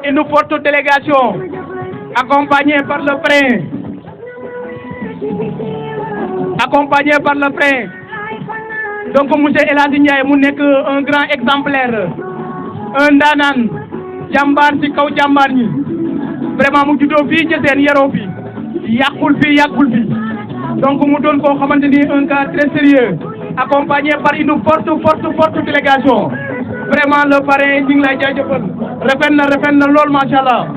une forte délégation accompagnée par le prince. Donc monsieur El Hadji Ndiaye mu nekk un grand exemplaire, un ndaanaan jàmbaar ci kaw jàmbaar ñi, vraiment mu juddoo fii ci seen yaroo fi yàqul fi donc mu doon koo xamante ni un gars très sérieux accompagné par une forte délégation. Vraiment le parrain ñu ngi lay jaajëfal rafet na lool macha allah.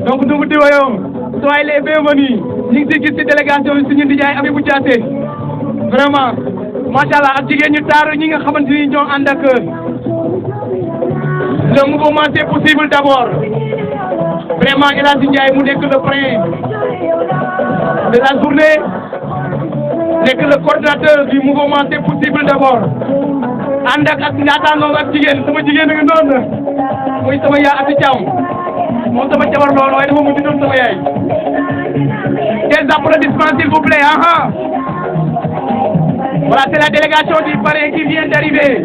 Donc nu mu di woyoo soyez les bienvenus ñu ngi si gis ci délégation bi suñu nijaay Abibou Diaté vraiment macha allah ak jigéen ñu taaru ñi nga xamante ni ñoo ànd ak le mouvement c'est possible d'abord. Vraiment El Hadji Ndiaye mu nekk le parrain de la journée, nekk le coordinateur du mouvement c'est possible d'abord. ànd ak ñaataangoom ak jigéen sama jigéen a ngi noonu muy sama yaay Ati Thiam moom sama jabar loolu waaye dafa mujj doon sama yaay. Des applaudissements s'il vous plaît. Voilà, c'est la délégation du parrain qui vient d'arriver.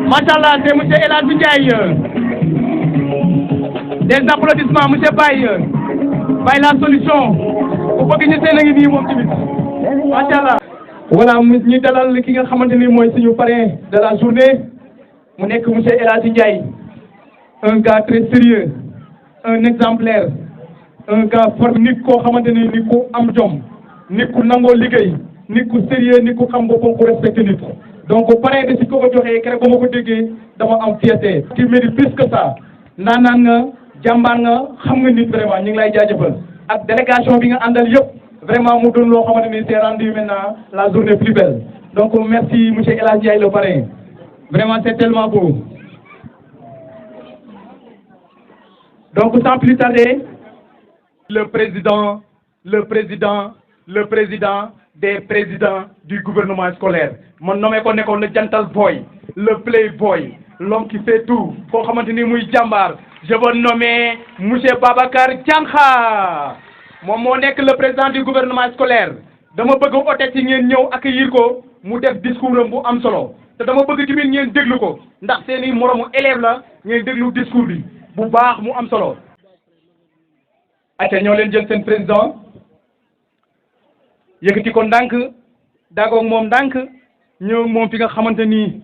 Machallah, c'est monsieur El Hadji Ndiaye. Des applaudissements monsieur Baye la solution bu bëgg ñu seen a ngi nii moom tamit machallah. Voilà ñu dalal ki nga xamante ni mooy suñu parrain de la journée mu nekk monsieur El Hadji Ndiaye, un gars très sérieux, un exemplaire, un gars fort, nit koo xamante ni nit ku am jom, nit ku nangoo liggéey, nit ku sérieux, nit ku xam boppam, ku respecté nit. Donc parrain de si ko joxee keroog ba ma ko déggee dama am fierté. qui mérite plus que ça. naanaan nga jàmbaar nga xam nga nit, vraiment ñu ngi lay jaajëfal ak délégation bi nga àndal yëpp. Vraiment mu doon loo xamante ni c'est rendu maintenant la journée plus belle. Donc merci monsieur El Hadji Ndiaye le parrain, vraiment c'est tellement beau. Donc sans plus tarder, le président des présidents du gouvernement scolaire man nommé ko nekkoon le jantal boy, le playboy, l'homme qui fait tout, koo xamante ni muy jàmbaar. Je veux nommer monsieur Babacar Diankha. moom moo nekk le président du gouvernement scolaire. dama bëgg oote ci ngeen ñëw accueillir ko mu def discours am bu am solo te dama bëgg tamit ngeen déglu ko ndax seeni moromu élève la, ngeen déglu discours bi bu baax mu am solo. ayca ñoo leen jël seen président yëkkati ko ndànk daagoog moom ndànk ñëw moom fi nga xamante ni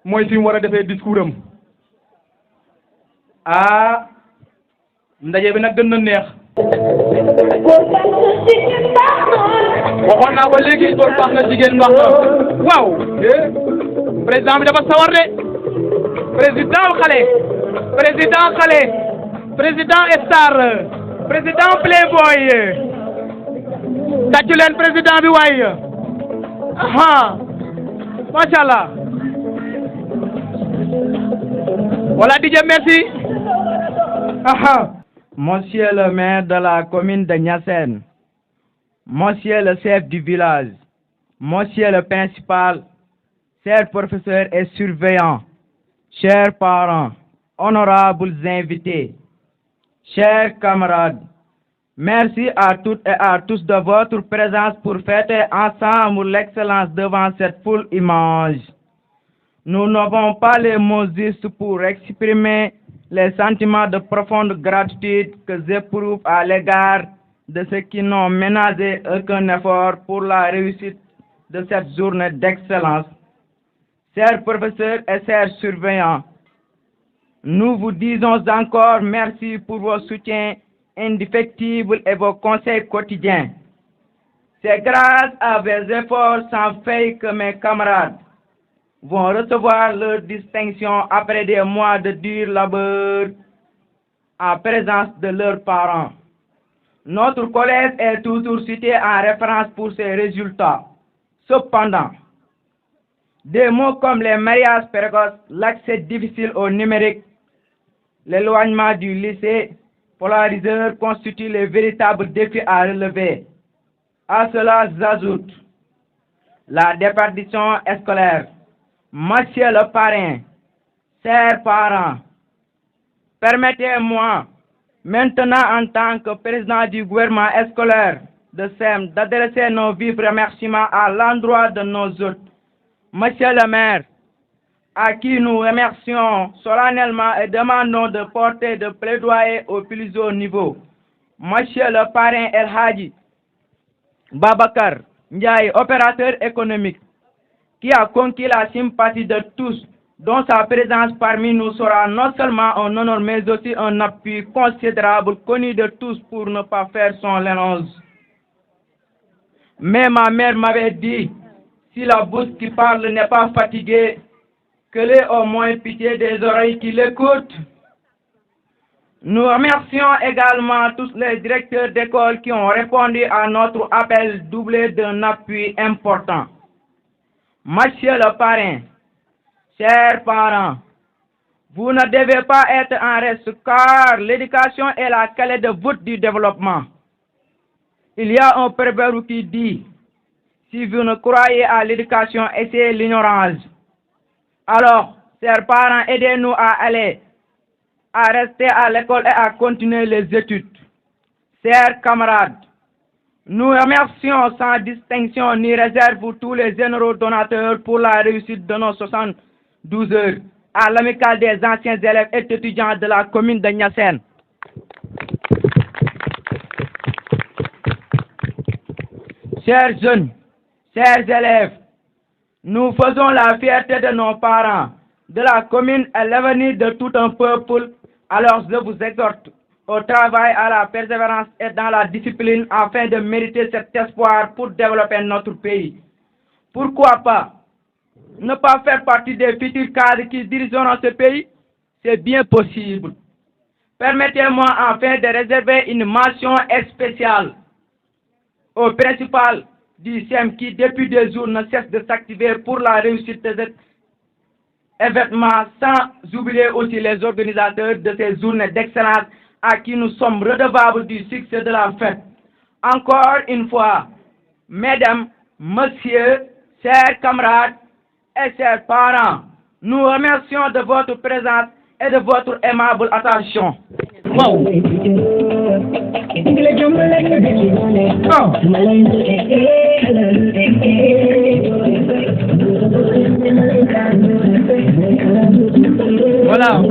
mooy fi mu war a defee discours am. ndaje bi nag gën na neex. waxoon naa ko léegi góor baax na jigéen baax na waaw président bi dafa sawar de président star président playboy tàccu leen président bi waay macha allah. voilà DJ merci. Monsieur le maire de la commune de Niassène, monsieur le chef du village, monsieur le principal, chers professeurs et surveillants, chers parents, honorables invités, chers camarades, merci à toutes et à tous de votre présence pour fêter ensemble l'excellence devant cette foule immense. Nous n'avons pas les mots justes pour exprimer les sentiments de profonde gratitude que j'éprouve à l'égard de ceux qui n'ont ménagé aucun effort pour la réussite de cette journée d'excellence. Chers professeurs et chers surveillants, nous vous disons encore merci pour vos soutiens indéfectibles et vos conseils quotidiens. C'est grâce à vos efforts sans faille que mes camarades vont recevoir leur distinction après des mois de dur labeur en présence de leurs parents. Notre collège est toujours cité en référence pour ses résultats. Cependant, des mots comme les mariages précoces, l'accès difficile au numérique, l'éloignement du lycée polariseur constituent les véritables défis à relever. À cela s'ajoute la déperdition scolaire. Monsieur le parrain, chers parents, permettez-moi maintenant en tant que président du gouvernement scolaire de SEM d'adresser nos vifs remerciements à l'endroit de nos hôtes. Monsieur le maire, à qui nous remercions solennellement et demandons de porter de plaidoyer au plus haut niveau. Monsieur le parrain El Hadji Babakar Ndiaye, opérateur économique, qui a conquis la sympathie de tous, dont sa présence parmi nous sera non seulement un honneur, mais aussi un appui considérable, connu de tous pour ne pas faire son éloge. Mais ma mère m'avait dit, si la bouche qui parle n'est pas fatiguée, qu'elle ait au moins pitié des oreilles qui l'écoutent. Nous remercions également tous les directeurs d'école qui ont répondu à notre appel doublé d'un appui important. Monsieur le parrain, chers parents, vous ne devez pas être en reste car l'éducation est la clé de voûte du développement. Il y a un proverbe qui dit, si vous ne croyez à l'éducation, essayez l'ignorance. Alors, chers parents, aidez-nous à rester à l'école et à continuer les études. Chers camarades, nous remercions sans distinction ni réserve tous les généraux donateurs pour la réussite de nos 72 heures à l'amicale des anciens élèves et étudiants de la commune de Niassène. Chers jeunes, chers élèves, nous faisons la fierté de nos parents, de la commune et l'avenir de tout un peuple. Alors je vous exhorte au travail, à la persévérance et dans la discipline afin de mériter cet espoir pour développer notre pays. Pourquoi pas ne pas faire partie des futurs cadres qui dirigeront ce pays? C'est bien possible. Permettez-moi enfin de réserver une mention spéciale au principal du SEM qui depuis 2 jours ne cesse de s'activer pour la réussite de cet événement, sans oublier aussi les organisateurs de ces journées d'excellence à qui nous sommes redevables du succès de la fête. Encore une fois, mesdames, messieurs, chers camarades et chers parents, nous remercions de votre présence et de votre aimable attention. Wow. Voilà.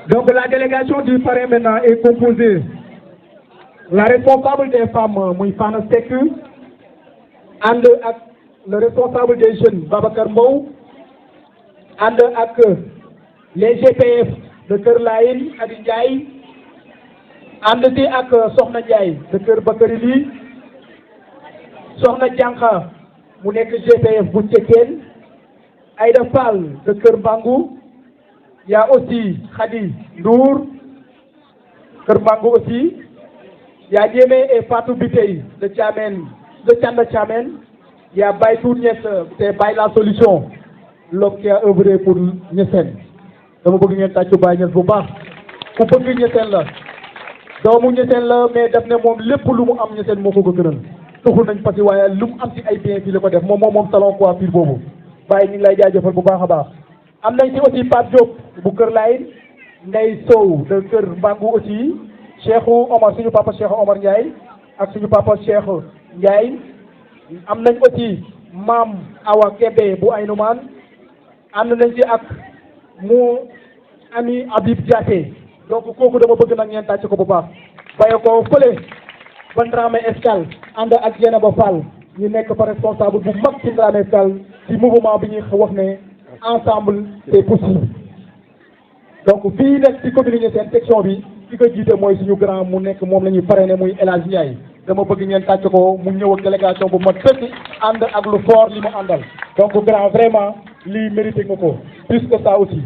Donc la délégation du parrain maintenant est composée. La responsable des femmes, Mouifana Seku, le responsable des jeunes, Babakar Mou, avec les GPF de Kerlaïn, Adidjaï, avec Sohna Ndiaye de Ker Bakarili, Sohna Dianka, mu nekk GPF bu Tchekène, Aïda Fall de Ker Bangou, il y a aussi Khadi Nour, Ker Bangou aussi, il y a Niémé et Fatou Bitey de Tchamen, de Tchanda Tchamen, il y a Baïtou Niès, c'est Baï la solution, l'homme qui a œuvré pour Niassène. dama bëgg ngeen tàccu Baye Niass bu baax ku bëgg Niassène la doomu Niassène la mais daf ne moom lépp lu mu am Niassène moo ko ko gënal tuxul nañ Passy waaye lu mu am ci ay bien fii la ko def moom salon coiffure boobu Baye ñu ngi lay jaajëfal bu baax a baax. am nañ ci aussi Pape Diop bu Kër Laye Ndeye Sow de Kër Mbangou aussi Cheikhou Omar suñu papa Cheikh Omar Ndiaye ak suñu papa Cheikh Ndiaye am nañ aussi Maam Awa Kébé bu Aynoumane ànd nañ ci ak mu ami Habib Diaté donc kooku dama bëgg nag ngeen tàcc ko bu baax baye ko fële ba Ndramé Escale ànd ak Dieynaba Fall ñu nekk fa responsable bu mag ci Ndramé Escale ci mouvement bi ñuy wax ne ensemble c'est possible. donc fii nekk ci commune Niassène section bi ki ko jiite mooy suñu grand mu nekk moom la ñuy parrainé muy El Hadj Ndiaye dama bëgg ngeen tàcc ko mu ñëw ak délégation bu mat sëkk ànd ak lu fort li mu àndal donc grand vraiment lii mérité nga ko plus que ça aussi.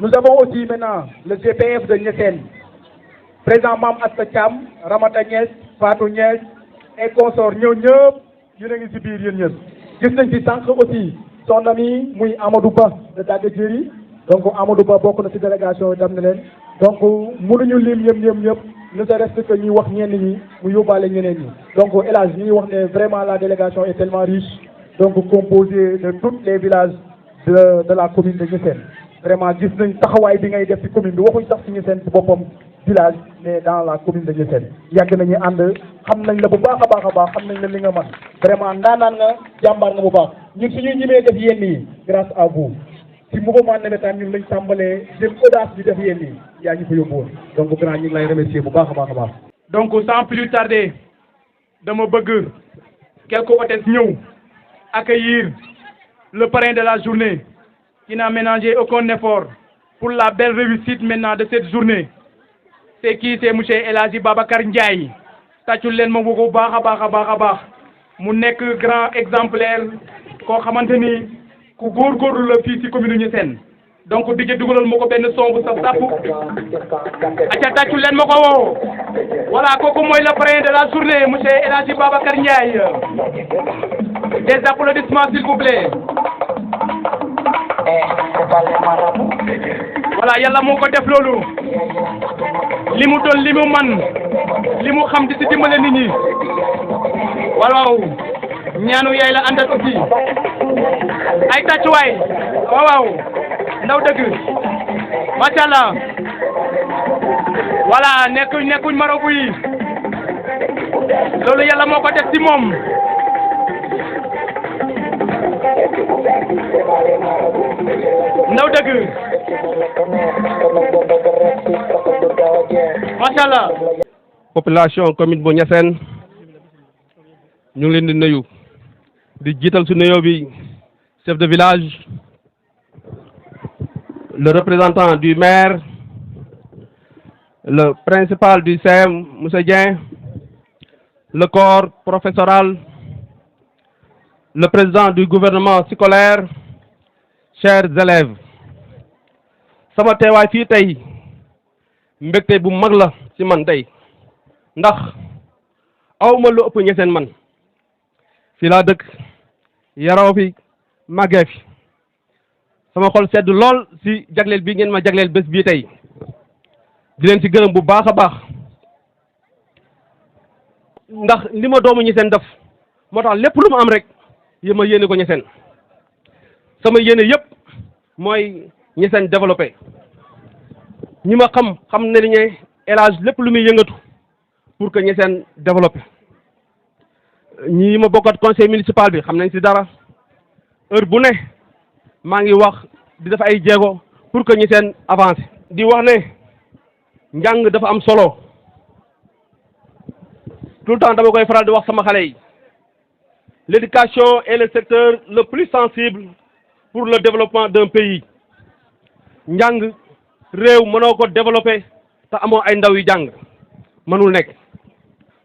Nous avons aussi maintenant le GPF de Niassène, président Mam Asta Thiam, Ramata Niass, Fatou Niass et consorts ñëw ñëpp ñu ngi ci biir yéen ñëpp. gis nañ ci sànq aussi son ami muy Amadou Ba de Daga Djeri donc Amadou Ba bokk na ci délégation yi dem na leen donc mënuñu lim ñëpp ne serait-ce que ñuy wax ñenn ñi mu yóbbaale ñeneen ñi donc El Hadj ñu ngi wax ne vraiment la délégation est tellement riche donc composée de tous les villages de la commune de Niassène vraiment gis nañ taxawaay bi ngay def ci commune bi waxuñ sax ci Niassène ci boppam village mais dans la commune de Niassène yàgg nañu ànd xam nañ la bu baax a baax xam nañ la li nga mën vraiment ndaanaan nga jàmbaar nga bu baax ñun suñuy ñimee def yenn yi grâce à vous ci mouvement navétane ñun lañ tàmbalee jël audace bi def yenn yi yaa ñu fa yóbbuwoon donc grand ñu ngi lay remercier bu baax a baax. donc sans plus tarder dama bëgg quelques hôtesses ñëw accueillir le parrain de la journée qui n'a ménagé aucun effort pour la belle réussite maintenant de cette journée. C'est qui? C'est monsieur El Hadji Babacar Ndiaye tàccul leen ma bu baax a baax mu nekk grand exemplaire koo xamante ni ku góorgóorlu la fii ci commune Niassène donc di dugalal ma ko benn son bu saf sàpp acca tàccul leen ma ko woo voilà kooku mooy le parrain de la journée monsieur El Hadji Babacar Ndiaye des applaudissements s'il vous plaît. voilà yàlla moo ko def loolu li mu doon li mu man li mu xam di ci dimbale nit ñi waaw ñaanu yaay la àndal aussi ay tàccuwaay waaw ndaw dëgg macha allah voilà nekkuñ marabu yi loolu yàlla moo ko def ci moom. ndaw dëgg macha allah. population commune bu Niassène ñu ngi leen di nuyu di jiital su nuyoo bi chef de village le représentant du maire le principal du CEM monsieur Dieng le corps professoral le président du gouvernement scolaire chers élèves sama teewaay fii tey mbégte bu mag la ci man tey ndax awma lu ëpp Niassène man fii laa dëkk yaroo fi màggee fi sama xol sedd lool ci jagleel bi ngeen ma jagleel bés bii tey di leen ci gërëm bu baax a baax ndax li ma doomu Niassène def moo tax lépp lu ma am rek ma yéene ko Niassène sama yéene yëpp mooy Niassène développé ñi ma xam ne ni ñe El Hadj lépp lu muy yëngatu pour que Niassène développé ñi ma bokkat conseil municipal bi xam nañ ci dara heure bu ne maa ngi wax di def ay jéego pour que Niassène avancé di wax ne njàng dafa am solo tout le temps dama koy faral di wax sama xale yi l'éducation est le secteur le plus sensible pour le développement d'un pays njàng réew mënoo ko développer te amoo ay ndaw yu jàng mënul nekk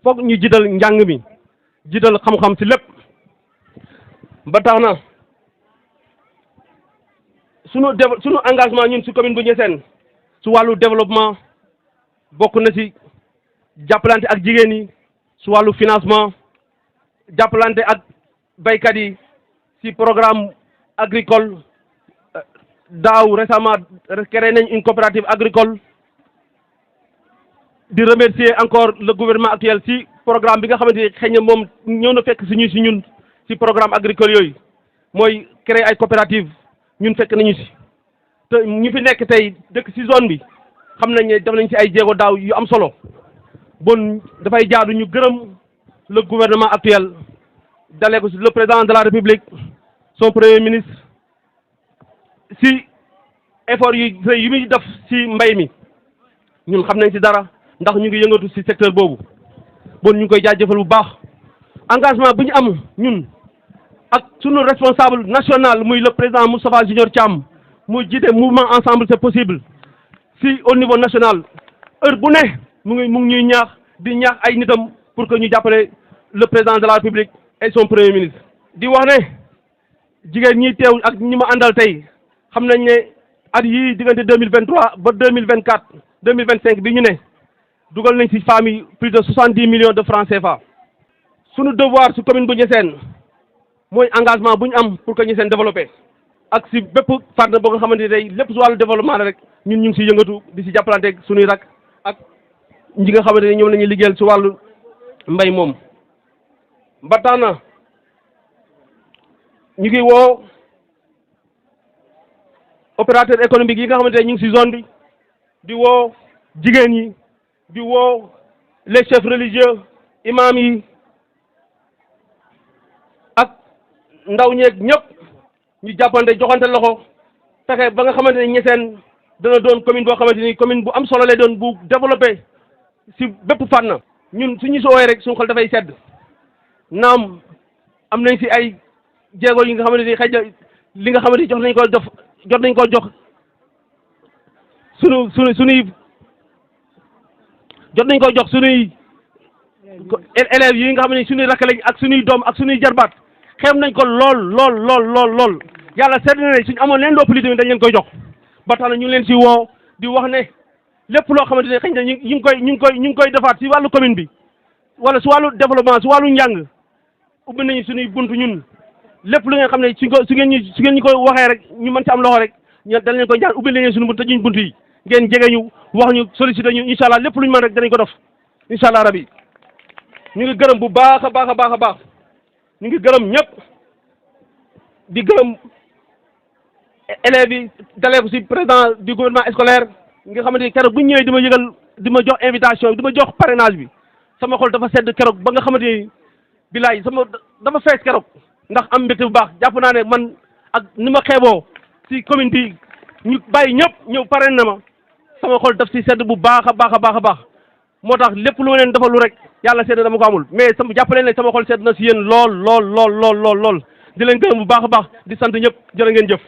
foog ñu jiital njàng mi jiital xam-xam ci lépp ba tax na sunu engagement ñun ci commune bu Niassène ci wàllu développement bokk na ci jàppalante ak jigéen yi ci wàllu financement jàppalante ak baykat yi ci programme agricole daaw récemment créé nañ une coopérative agricole di remercier encore le gouvernement actuel ci programme bi nga xamante ni xëy na moom ñëw na fekk ci ñun ci programme agricole yooyu mooy créer ay coopérative ñun fekk nañu ci te ñu fi nekk tey dëkk ci zone bi xam nañ ne def nañ ci ay jéego daaw yu am solo bon dafay jaadu ñu gërëm le gouvernement actuel dalee ko ci le président de la république son premier ministre ci effort yu muy def ci mbay mi ñun xam nañ ci dara ndax ñu ngi yëngatu ci secteur boobu bon ñu ngi koy jaajëfal bu baax engagement bu ñu am ñun ak sunu responsable national muy le président Moustapha Junior Thiam muy jiite mouvement ensemble c'est possible ci au niveau national heure bu ne mu ngi ñuy ñaax di ñaax ay nitam pour que ñu jàppale le président de la république et son premier ministre. di wax ne jigéen ñi teew ak ñi ma àndal tey xam nañ ne at yii diggante 2023 ba 2024 2025 bi ñu ne dugal nañ ci femmes yi plus de 70 millions de francs CFA. sunu devoir ci commune bu Niassène mooy engagement bu ñu am pour que Niassène développé ak si bépp fànn boo nga xamante ni tey lépp si wàllu développement la rek ñun ñu ngi si yëngatu di si jàppalanteeg suñuy rak ak ñi nga xamante ni ñoom la ñuy liggéeyal si wàllu mbay moom. ba tax na ñu ngi woo opérateur économique yi nga xamante ne ñu ngi si zone bi di woo jigéen yi di woo les chefs religieux imam yi ak ndaw ñeeg ñëpp ñu jàppante joxante loxo fexe ba nga xamante ne Niassène dana doon commune boo xamante ni commune bu am solo lay doon bu développé si bépp fànn. ñun suñu soowee rek suñu xol dafay sedd naam am nañ si ay jéego yi nga xamante ni xëy na li nga xamante ni jot nañ ko jox suñuy élèves yi nga xam ne suñuy rakk lañ ak suñuy doom ak suñuy jarbaat xeeb nañ ko lool yàlla sedd na ne suñu amoon leen loo politique dañ leen koy jox ba tax na ñu ngi leen si woo di wax ne lépp loo xamante ne xëy na ñu ngi koy defaat si wàllu commune bi wala si wàllu développement si wàllu njàng ubbi nañu suñuy buntu ñun lépp lu nga xam ne su ngeen ñu ko waxee rek ñu mën ci am loxo rek ñu dañ leen koy jaar ubbi nañu suñu buntu bunt yi ngeen jege ñu wax ñu sollicité ñu incha allah lépp lu ñu mën rek danañ ko def incha allah rabi ñu ngi gërëm bu baax a baax ñu ngi gërëm ñëpp di gërëm élèves yi dalee ko si président du gouvernement scolaire nga xamante ni keroog bu ñu ñëwee di ma jox invitation di ma jox parrainage bi sama xol dafa sedd keroog ba nga xamante ni bilaay dafa fees keroog ndax am mbégte bu baax jàpp naa ne man ak ni ma xeeboo si commune bi ñu bàyyi ñëpp ñëw parrainé na ma sama xol daf si sedd bu baax a baax moo tax lépp lu ma leen defalu rek yàlla sedd dama ko amul mais sama jàpp leen ne sama xol sedd na si yéen lool di leen gërëm bu baax a baax di sant ñëpp jërë ngeen jëf.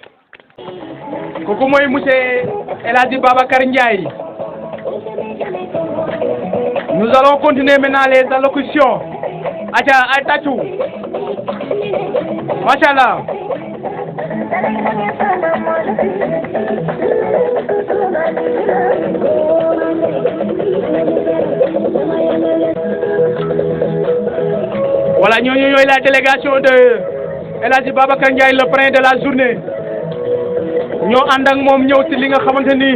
kooku mooy monsieur El Hadji Babacar Ndiaye. Nous allons continuer maintenant les allocutions. Acha ay tàccu macha allah. Voilà ñooñu ñooy la délégation de El Hadji Babacar Ndiaye le parrain de la journée. ñoo ànd ak moom ñëw ci li nga xamante ni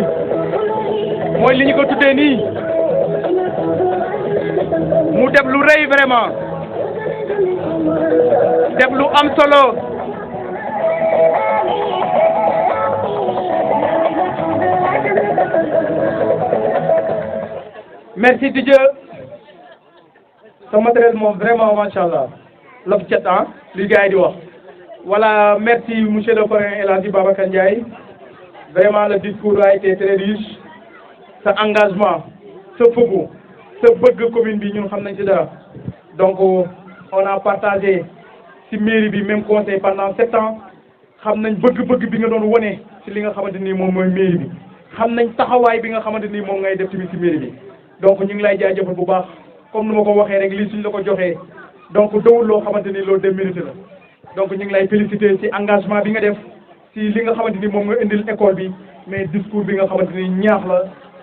mooy li ñu ko tuddee nii mu def lu rëy vraiment def lu am solo merci Didier sa matériel moom vraiment macha allah lof cet li gars yi di wax. Voilà, merci monsieur le parrain El Hadji Babacar Ndiaye. Vraiment le discours a été très riche. Sa engagement, sa fougu, sa bëgg commune bi ñun xam nañ ci dara. Donc on a partagé ci mairie bi même conseil pendant 7 ans. Xam nañ bëgg-bëgg bi nga doon wone ci li nga xamante ni moom mooy mairie bi. Xam nañ taxawaay bi nga xamante ni moom ngay def tamit ci mairie bi. Donc ñu ngi lay jaajëfal bu baax comme nu ma ko waxee rek lii suñ la ko joxee donc dawul loo xamante ni loolu de mérite la. Donc ñu ngi lay féliciter ci engagement bi nga def ci li nga xamante ni moom nga indil école bi mais discours bi nga xamante ni ñaax la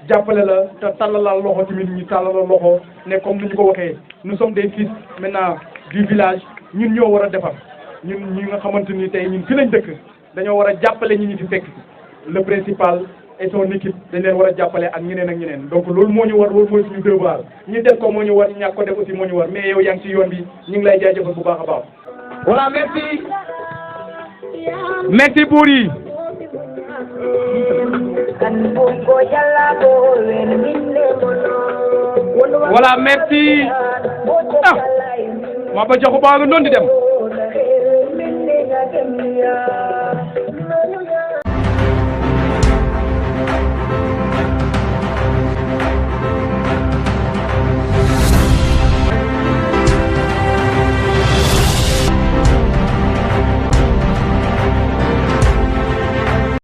jàppale la te tàllalal loxo tamit ñu tàllalal loxo ne comme ni ñu ko waxee nous sommes des fils maintenant du village ñun ñoo war a defar ñun ñi nga xamante ni tey ñun fi lañ dëkk dañoo war a jàppale ñi ñu fi fekk le principal et son équipe dañ leen war a jàppale ak ñeneen donc loolu moo ñu war loolu mooy suñu devoir ñi def ko moo ñu war ñàkk ko def aussi moo ñu war mais yow yaa ngi ci yoon bi ñu ngi lay jaajëfal bu baax a baax. Voilà, merci Bouri. Voilà, merci. Ah, ma ba joxu ba nga non di dem.